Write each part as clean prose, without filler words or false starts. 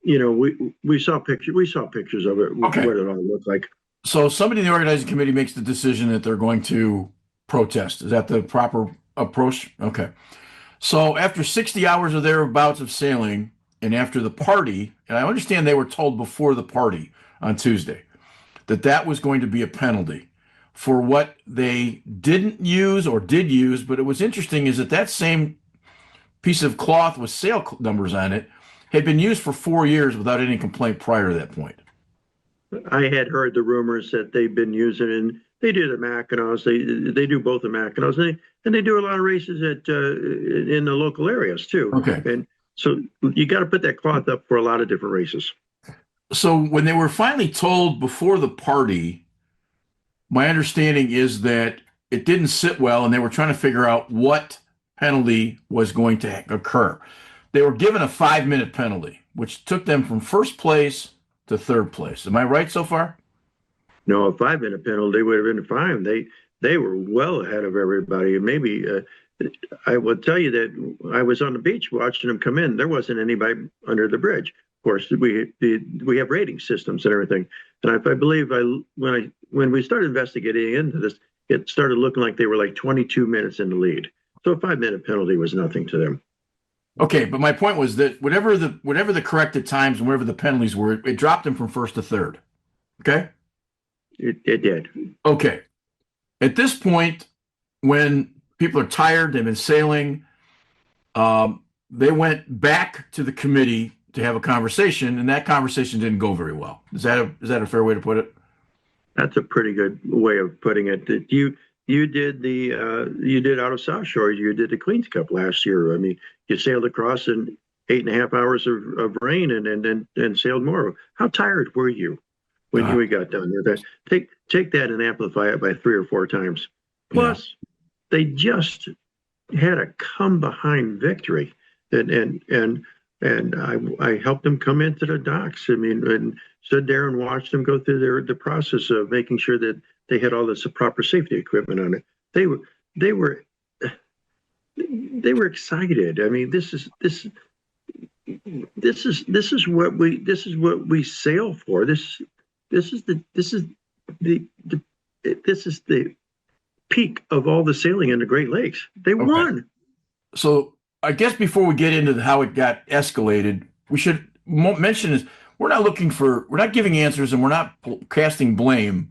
we saw pictures of it, Okay. what it all looked like. So somebody in the organizing committee makes the decision that they're going to protest. Is that the proper approach? Okay. So after 60 hours or thereabouts of sailing and after the party, and I understand they were told before the party on Tuesday that that was going to be a penalty for what they didn't use or did use. But it was interesting is that that same piece of cloth with sail numbers on it had been used for 4 years without any complaint prior to that point. I had heard the rumors that they've been using, and they do the Mackinacs. They do both the Mackinacs, and they do a lot of races in the local areas too. Okay. And so you got to put that cloth up for a lot of different races. So when they were finally told before the party, my understanding is that it didn't sit well and they were trying to figure out what penalty was going to occur. They were given a 5-minute penalty, which took them from first place to third place. Am I right so far? No, a 5-minute penalty would have been fine. They were well ahead of everybody. And maybe I will tell you that I was on the beach watching them come in. There wasn't anybody under the bridge. Of course, we have rating systems and everything. And I believe when we started investigating into this, it started looking like they were like 22 minutes in the lead. So a 5-minute penalty was nothing to them. Okay, but my point was that whatever the corrected times and whatever the penalties were, it dropped them from first to third. Okay? It did. Okay. At this point, when people are tired, they've been sailing, they went back to the committee to have a conversation, and that conversation didn't go very well. Is that a fair way to put it? That's a pretty good way of putting it. That you did out of South Shore. You did the Queen's Cup last year. I mean, you sailed across in 8.5 hours of rain and sailed more. How tired were you when you got done there? Take that and amplify it by 3 or 4 times. Plus, they just had a come behind victory, and I helped them come into the docks. I mean, and stood there and watched them go through the process of making sure that they had all this proper safety equipment on it. They were excited. I mean, this is what we sail for. This is the peak of all the sailing in the Great Lakes. They won. So I guess before we get into how it got escalated, we should mention is we're not giving answers and we're not casting blame.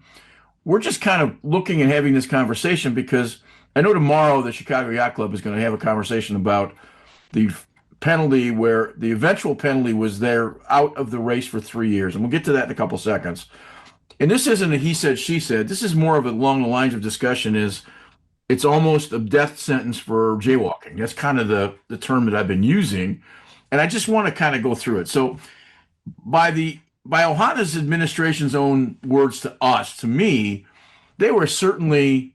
We're just kind of looking and having this conversation because I know tomorrow the Chicago Yacht Club is going to have a conversation about the penalty where the eventual penalty was they're out of the race for 3 years. And we'll get to that in a couple seconds. And this isn't a he said, she said. This is more of along the lines of discussion is it's almost a death sentence for jaywalking. That's kind of the term that I've been using. And I just want to kind of go through it. So by Ohana's administration's own words to us, to me, they were certainly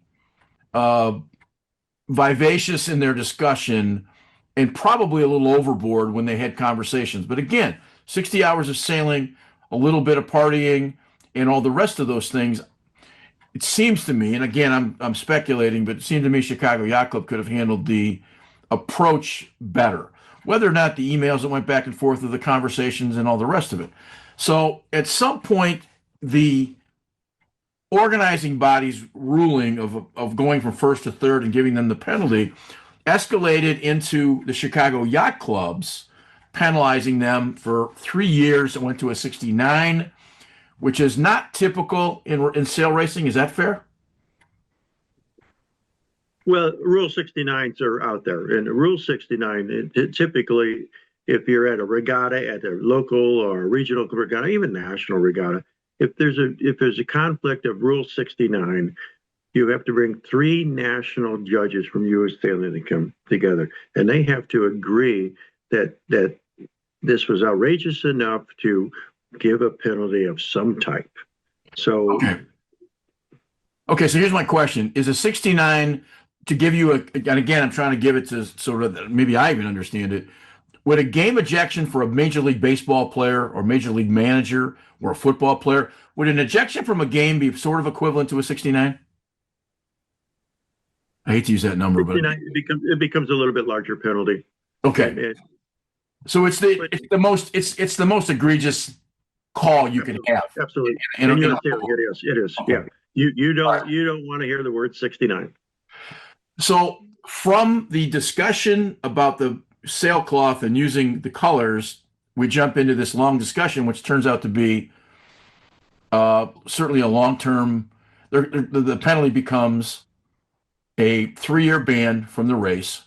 vivacious in their discussion and probably a little overboard when they had conversations. But again, 60 hours of sailing, a little bit of partying, and all the rest of those things. It seems to me, and again, I'm speculating, but it seemed to me Chicago Yacht Club could have handled the approach better. Whether or not the emails that went back and forth, or the conversations, and all the rest of it. So at some point, the organizing body's ruling of going from first to third and giving them the penalty escalated into the Chicago Yacht Clubs penalizing them for 3 years. It went to a 69, which is not typical in sail racing. Is that fair? Well, Rule 69s are out there, and Rule 69 typically, if you're at a regatta, at a local or regional regatta, even national regatta, if there's a conflict of Rule 69, you have to bring 3 national judges from U.S. Sailing to come together, and they have to agree that this was outrageous enough to give a penalty of some type. So, okay. So here's my question: is a 69 to give you and again, I'm trying to give it to sort of maybe I even understand it. Would a game ejection for a Major League Baseball player or Major League manager or a football player, would an ejection from a game be sort of equivalent to a 69? I hate to use that number, but it becomes a little bit larger penalty. Okay. So But it's the most egregious call you can absolutely, have absolutely. in In in U.S. a sailing, it is. okay. Yeah. You don't want to hear the word 69. So from the discussion about the sailcloth and using the colors, we jump into this long discussion, which turns out to be certainly a long-term. The penalty becomes a 3-year ban from the race.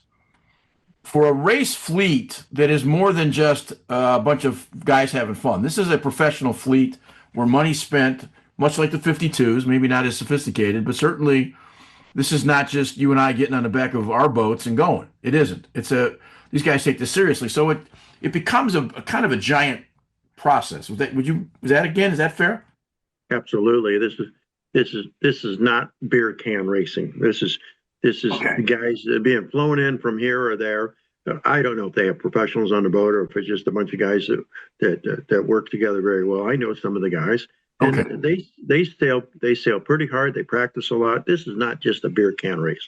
For a race fleet that is more than just a bunch of guys having fun. This is a professional fleet where money's spent, much like the 52s, maybe not as sophisticated, but certainly this is not just you and I getting on the back of our boats and going. It isn't. These guys take this seriously. So it becomes a kind of a giant process. Was that again? Is that fair? Absolutely. This is not beer can racing. This is Okay. guys being flown in from here or there. I don't know if they have professionals on the boat or if it's just a bunch of guys that work together very well. I know some of the guys, Okay. and they sail pretty hard. They practice a lot. This is not just a beer can race.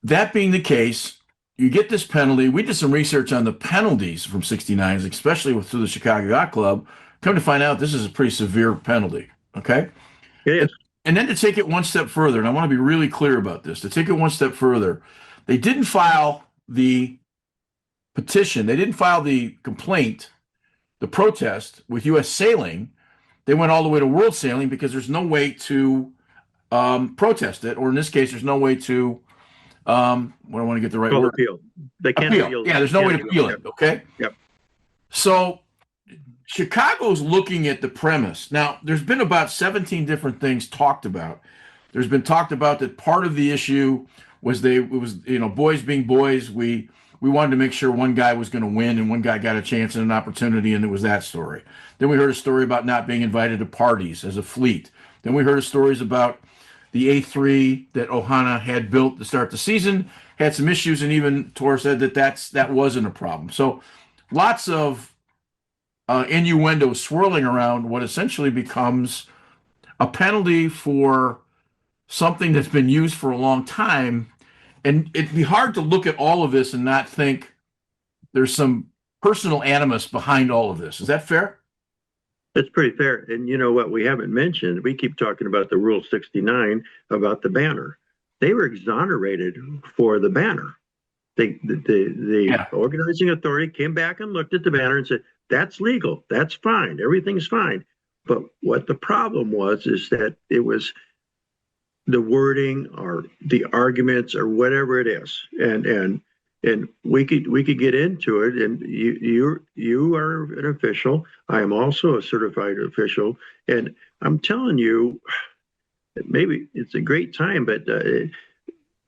That being the case, you get this penalty. We did some research on the penalties from 69s, especially through the Chicago Yacht Club. Come to find out, this is a pretty severe penalty. Okay. It And, is. and then to take it one step further, and I want to be really clear about this, to take it one step further, they didn't file the petition, they didn't file the complaint, the protest with U.S. Sailing. They went all the way to World Sailing because there's no way to protest it, or in this case, there's no way to, what I want to get the right Called word. appeal. They can't Appeal. appeal. Yeah, there's no way to appeal it. Yep. Okay. Yep. So Chicago's looking at the premise. Now, there's been about 17 different things talked about. There's been talked about that part of the issue was boys being boys. We wanted to make sure one guy was going to win and one guy got a chance and an opportunity, and it was that story. Then we heard a story about not being invited to parties as a fleet. Then we heard stories about the A3 that Ohana had built to start the season had some issues, and even Tor said that wasn't a problem. So lots of innuendo swirling around what essentially becomes a penalty for something that's been used for a long time. And it'd be hard to look at all of this and not think there's some personal animus behind all of this. Is that fair? That's pretty fair. And you know what we haven't mentioned? We keep talking about the Rule 69 about the banner. They were exonerated for the banner. The Yeah. organizing authority came back and looked at the banner and said, that's legal. That's fine. Everything's fine. But what the problem was is that it was the wording or the arguments or whatever it is. And we could get into it. And you are an official. I am also a certified official. And I'm telling you, maybe it's a great time, but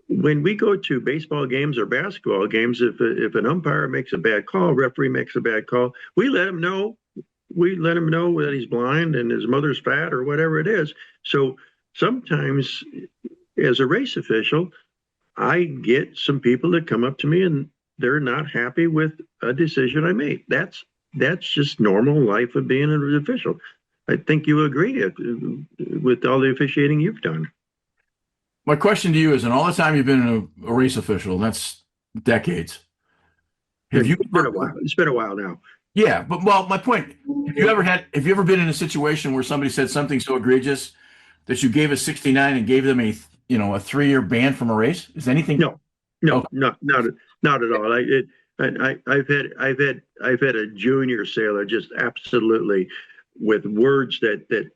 when we go to baseball games or basketball games, if an umpire makes a bad call, referee makes a bad call, we let him know. We let him know that he's blind and his mother's fat or whatever it is. So sometimes, as a race official, I get some people that come up to me and they're not happy with a decision I made. That's just normal life of being an official. I think you agree with all the officiating you've done. My question to you is, in all the time you've been a race official, that's decades, have you It's been a ever, while. It's been a while now. yeah, but well, my point, have you ever been in a situation where somebody said something so egregious that you gave a 69 and gave them a 3-year ban from a race? Is anything? No, no, Okay. not at all. I've had a junior sailor just absolutely with words that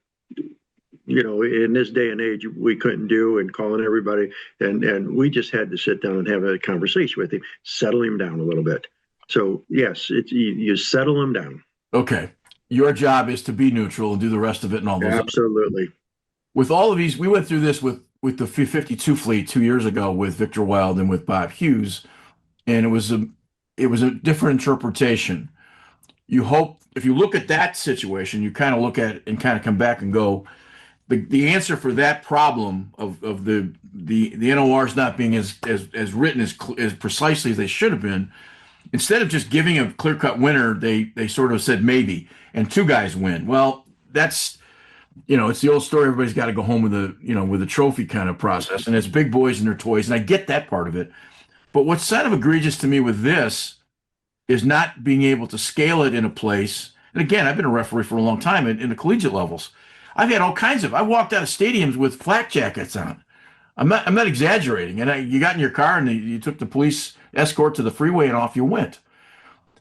in this day and age we couldn't do, and calling everybody, and we just had to sit down and have a conversation with him, settle him down a little bit. So yes, it's you settle him down. Okay. Your job is to be neutral and do the rest of it and all those. Absolutely. With all of these, we went through this with the 52 fleet 2 years ago with Victor Wild and with Bob Hughes, and it was a different interpretation. You hope if you look at that situation, you kind of look at it and kind of come back and go, the answer for that problem of the NORs not being as written as precisely as they should have been, instead of just giving a clear-cut winner, they sort of said maybe, and 2 guys win. Well, that's it's the old story. Everybody's got to go home with a trophy kind of process, and it's big boys and their toys, and I get that part of it. But what's kind of egregious to me with this is not being able to scale it in a place. And again, I've been a referee for a long time in the collegiate levels. I've had all kinds of. I walked out of stadiums with flak jackets on. I'm not exaggerating. And you got in your car and you took the police escort to the freeway and off you went.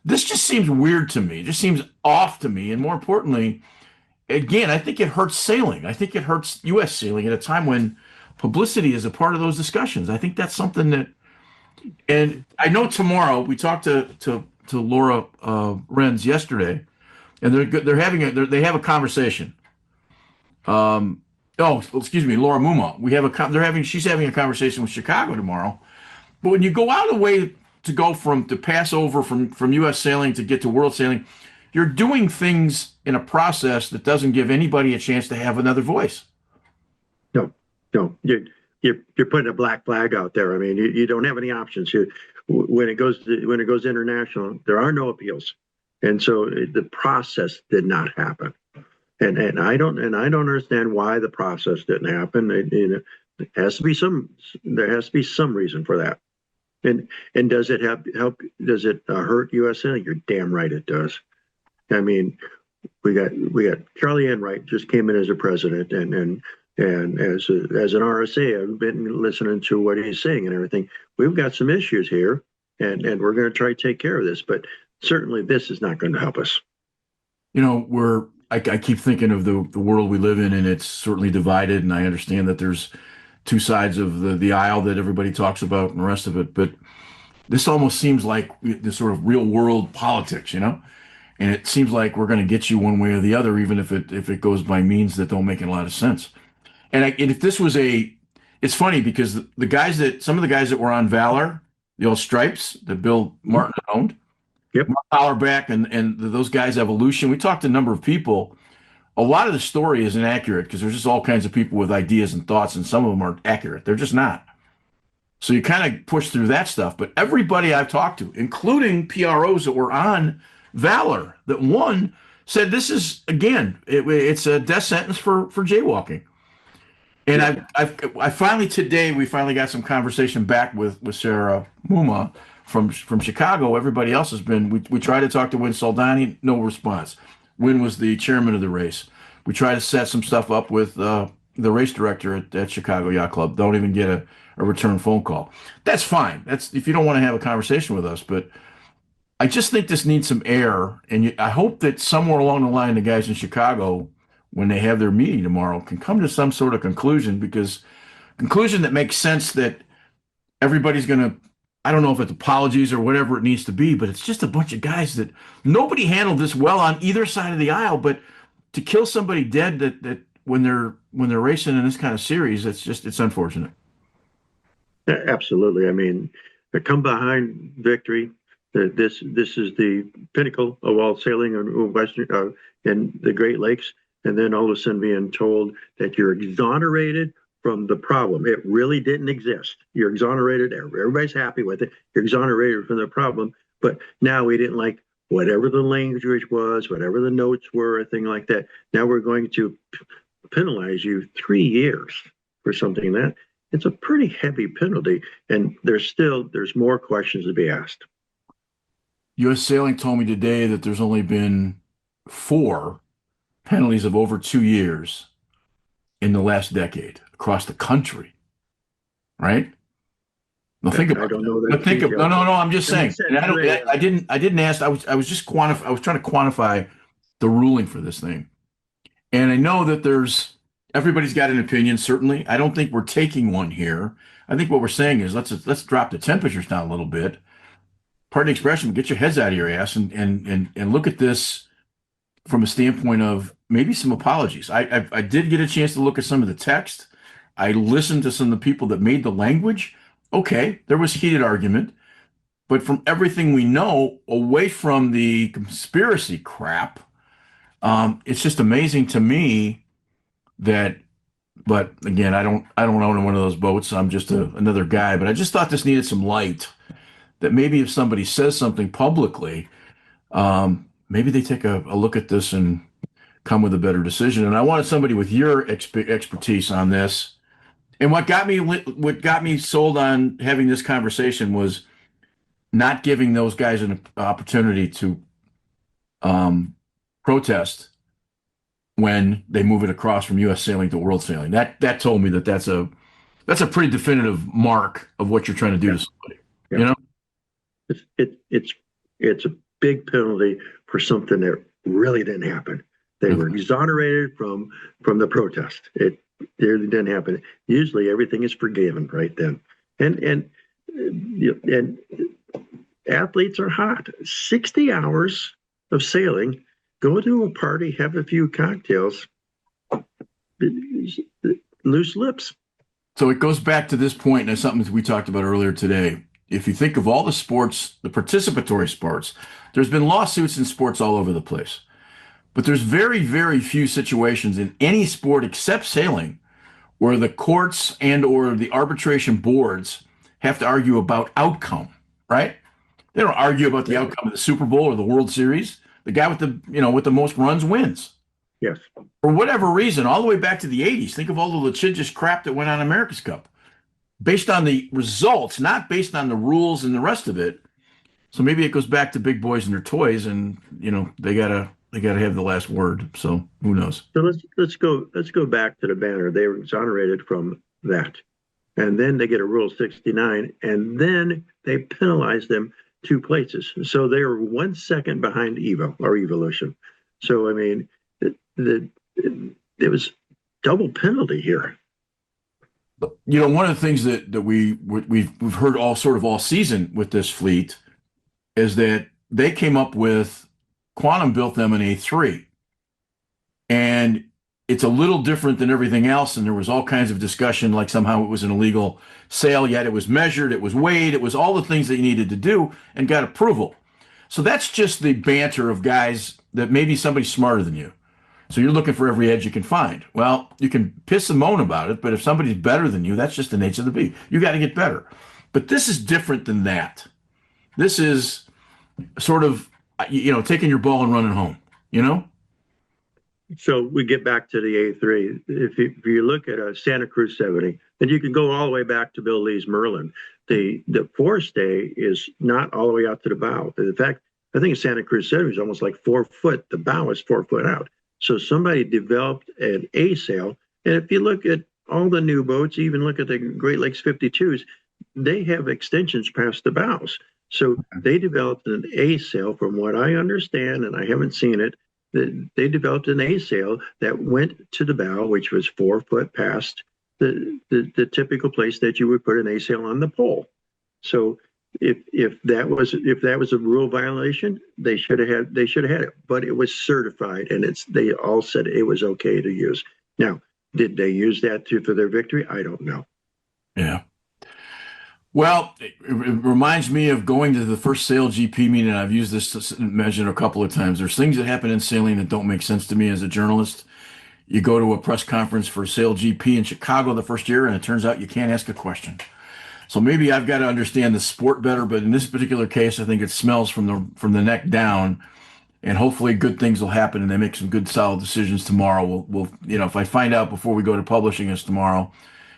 This just seems weird to me. It just seems off to me. And more importantly, again, I think it hurts sailing. I think it hurts U.S. sailing at a time when publicity is a part of those discussions. I think that's something that, and I know tomorrow we talked to Laura Renz yesterday, and they have a conversation. Oh, excuse me, Laura Muma. She's having a conversation with Chicago tomorrow. But when you go out of the way to pass over from U.S. sailing to get to world sailing, you're doing things in a process that doesn't give anybody a chance to have another voice. No, you're putting a black flag out there. I mean, you don't have any options. When it goes international, there are no appeals, and so the process did not happen. And I don't understand why the process didn't happen. There has to be some reason for that. And does it help? Does it hurt U.S. sailing? You're damn right it does. I mean, we got Charlie Enright just came in as a president, and as an RSA, I've been listening to what he's saying and everything. We've got some issues here, and we're going to try to take care of this. But certainly, this is not going to help us. I keep thinking of the world we live in, and it's certainly divided. And I understand that there's two sides of the aisle that everybody talks about and the rest of it. But this almost seems like this sort of real world politics, And it seems like we're going to get you one way or the other, even if it goes by means that don't make a lot of sense. And if this was it's funny because some of the guys that were on Valor, the old Stripes that Bill Martin owned, yep, Mark Hollerback and those guys, Evolution. We talked to a number of people. A lot of the story isn't accurate because there's just all kinds of people with ideas and thoughts, and some of them aren't accurate. They're just not. So you kind of push through that stuff. But everybody I've talked to, including PROs that were on Valor, that one said this is, again, it's a death sentence for jaywalking. And I finally today we finally got some conversation back with Sarah Muma from Chicago. Everybody else has been. We tried to talk to Win Soldani, no response. Win was the chairman of the race. We tried to set some stuff up with the race director at Chicago Yacht Club. Don't even get a return phone call. That's fine. That's if you don't want to have a conversation with us. But I just think this needs some air, and I hope that somewhere along the line, the guys in Chicago, when they have their meeting tomorrow, can come to some sort of conclusion that makes sense that everybody's going to, I don't know if it's apologies or whatever it needs to be, but it's just a bunch of guys that nobody handled this well on either side of the aisle. But to kill somebody dead that when they're racing in this kind of series, it's unfortunate. Absolutely. I mean, to come behind victory. This is the pinnacle of all sailing in Western in the Great Lakes, and then all of a sudden being told that you're exonerated from the problem. It really didn't exist. You're exonerated. Everybody's happy with it. You're exonerated from the problem. But now we didn't like whatever the language was, whatever the notes were, a thing like that. Now we're going to penalize you 3 years for something that it's a pretty heavy penalty. And there's more questions to be asked. U.S. Sailing told me today that there's only been 4 penalties of over 2 years in the last decade across the country, right? Now think about. I don't know that. No. I'm just saying. And I didn't ask. I was trying to quantify the ruling for this thing, and I know that everybody's got an opinion. Certainly, I don't think we're taking one here. I think what we're saying is let's drop the temperatures down a little bit. Pardon the expression, get your heads out of your ass and look at this from a standpoint of maybe some apologies. I did get a chance to look at some of the text. I listened to some of the people that made the language. Okay, there was heated argument, but from everything we know, away from the conspiracy crap, it's just amazing to me that. But again, I don't own one of those boats. I'm just another guy. But I just thought this needed some light. That maybe if somebody says something publicly, maybe they take a look at this and come with a better decision. And I wanted somebody with your expertise on this. And what got me sold on having this conversation was not giving those guys an opportunity to protest when they move it across from U.S. sailing to world sailing. That told me that that's a pretty definitive mark of what you're trying to do to somebody. Yeah. You know, it's a big penalty for something that really didn't happen. They were exonerated from the protest. It really didn't happen. Usually everything is forgiven right then. And athletes are hot. 60 hours of sailing, go to a party, have a few cocktails, loose lips. So it goes back to this point, and it's something that we talked about earlier today. If you think of all the sports, the participatory sports, there's been lawsuits in sports all over the place. But there's very, very few situations in any sport except sailing where the courts and or the arbitration boards have to argue about outcome, right? They don't argue about the outcome of the Super Bowl or the World Series. The guy with the most runs wins. Yes. For whatever reason, all the way back to the 80s, think of all the litigious crap that went on in America's Cup. Based on the results, not based on the rules and the rest of it. So maybe it goes back to big boys and their toys, and they gotta have the last word. So who knows? So let's go back to the banner. They were exonerated from that, and then they get a Rule 69, and then they penalize them 2 places. So they were 1 second behind Evo or Evolution. So I mean, it was double penalty here. One of the things that we've heard all season with this fleet is that they came up with Quantum built them an A3, and it's a little different than everything else. And there was all kinds of discussion, like somehow it was an illegal sail, yet it was measured, it was weighed, it was all the things that you needed to do and got approval. So that's just the banter of guys that maybe somebody's smarter than you. So you're looking for every edge you can find. Well, you can piss and moan about it, but if somebody's better than you, that's just the nature of the beast. You got to get better. But this is different than that. This is sort of, taking your ball and running home, So we get back to the A3. If you look at a Santa Cruz 70, and you can go all the way back to Bill Lee's Merlin, the forestay is not all the way out to the bow. In fact, I think Santa Cruz 70 is almost like 4 foot. The bow is 4 foot out. So somebody developed an A sail. And if you look at all the new boats, even look at the Great Lakes 52s, they have extensions past the bows. So they developed an A sail, from what I understand, and I haven't seen it. They developed an A sail that went to the bow, which was 4 foot past the typical place that you would put an A sail on the pole. So if that was a rule violation, they should have had it. But it was certified, and they all said it was okay to use. Now, did they use that for their victory? I don't know. Yeah. Well, it reminds me of going to the first Sail GP meeting. I've used this to measure a couple of times. There's things that happen in sailing that don't make sense to me as a journalist. You go to a press conference for Sail GP in Chicago the first year, and it turns out you can't ask a question. So maybe I've got to understand the sport better, but in this particular case, I think it smells from the neck down, and hopefully good things will happen and they make some good, solid decisions tomorrow. We'll if I find out before we go to publishing this tomorrow.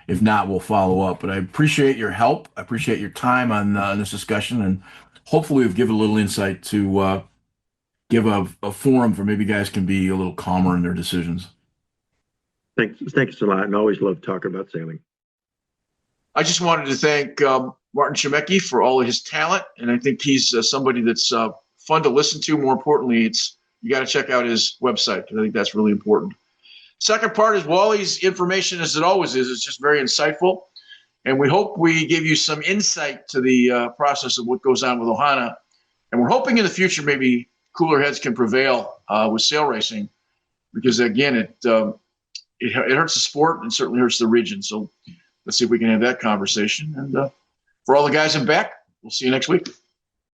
If not, we'll follow up. But I appreciate your help. I appreciate your time on this discussion, and hopefully we've given a little insight to give a forum for maybe guys can be a little calmer in their decisions. Thanks a lot, and always love talking about sailing. I just wanted to thank Martin Chemecki for all of his talent, and I think he's somebody that's fun to listen to. More importantly, you got to check out his website. I think that's really important. Second part is Wally's information, as it always is. It's just very insightful, and we hope we give you some insight to the process of what goes on with Ohana. And we're hoping in the future maybe cooler heads can prevail with sail racing, because again, it hurts the sport and certainly hurts the region. So let's see if we can have that conversation. And for all the guys in back, we'll see you next week.